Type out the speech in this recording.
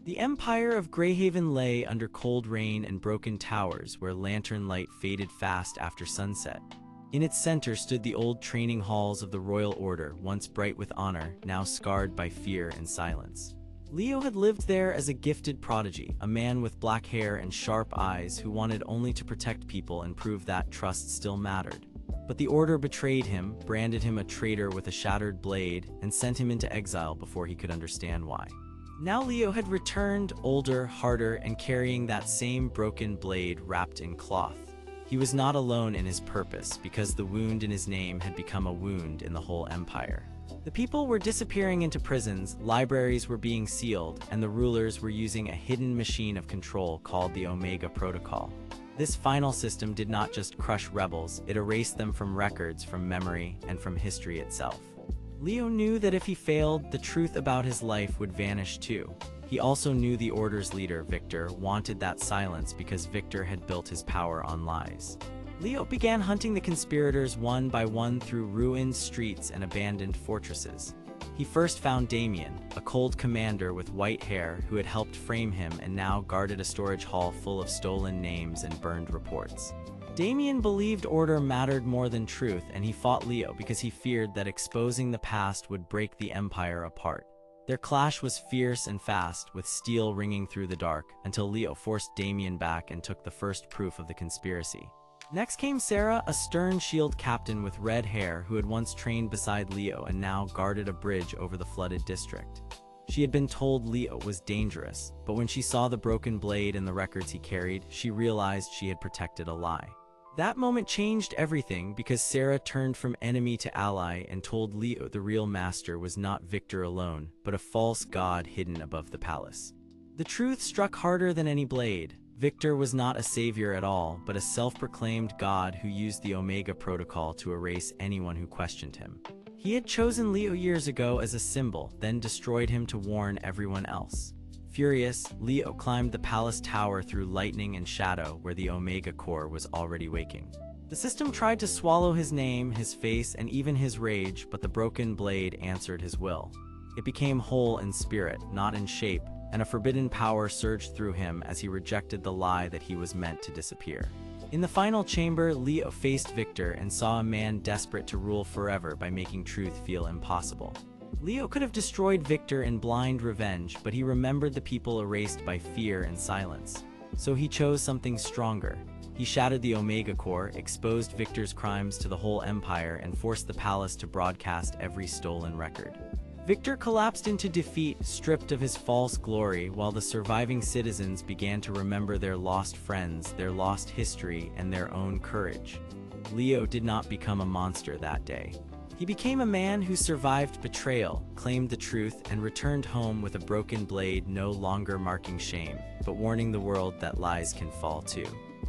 The empire of Greyhaven lay under cold rain and broken towers where lantern light faded fast after sunset. In its center stood the old training halls of the Royal Order, once bright with honor, now scarred by fear and silence. Leo had lived there as a gifted prodigy, a man with black hair and sharp eyes who wanted only to protect people and prove that trust still mattered. But the Order betrayed him, branded him a traitor with a shattered blade, and sent him into exile before he could understand why. Now Leo had returned, older, harder, and carrying that same broken blade wrapped in cloth. He was not alone in his purpose, because the wound in his name had become a wound in the whole empire. The people were disappearing into prisons, libraries were being sealed, and the rulers were using a hidden machine of control called the Omega Protocol. This final system did not just crush rebels, it erased them from records, from memory, and from history itself. Leo knew that if he failed, the truth about his life would vanish too. He also knew the Order's leader, Victor, wanted that silence because Victor had built his power on lies. Leo began hunting the conspirators one by one through ruined streets and abandoned fortresses. He first found Damien, a cold commander with white hair who had helped frame him and now guarded a storage hall full of stolen names and burned reports. Damien believed order mattered more than truth, and he fought Leo because he feared that exposing the past would break the Empire apart. Their clash was fierce and fast, with steel ringing through the dark, until Leo forced Damien back and took the first proof of the conspiracy. Next came Sarah, a stern shield captain with red hair who had once trained beside Leo and now guarded a bridge over the flooded district. She had been told Leo was dangerous, but when she saw the broken blade and the records he carried, she realized she had protected a lie. That moment changed everything because Sarah turned from enemy to ally and told Leo the real master was not Victor alone, but a false god hidden above the palace. The truth struck harder than any blade. Victor was not a savior at all, but a self-proclaimed god who used the Omega Protocol to erase anyone who questioned him. He had chosen Leo years ago as a symbol, then destroyed him to warn everyone else. Furious, Leo climbed the palace tower through lightning and shadow where the Omega Core was already waking. The system tried to swallow his name, his face, and even his rage, but the broken blade answered his will. It became whole in spirit, not in shape, and a forbidden power surged through him as he rejected the lie that he was meant to disappear. In the final chamber, Leo faced Victor and saw a man desperate to rule forever by making truth feel impossible. Leo could have destroyed Victor in blind revenge, but he remembered the people erased by fear and silence. So he chose something stronger. He shattered the Omega Core, exposed Victor's crimes to the whole empire, and forced the palace to broadcast every stolen record. Victor collapsed into defeat, stripped of his false glory, while the surviving citizens began to remember their lost friends, their lost history, and their own courage. Leo did not become a monster that day. He became a man who survived betrayal, claimed the truth, and returned home with a broken blade no longer marking shame, but warning the world that lies can fall too.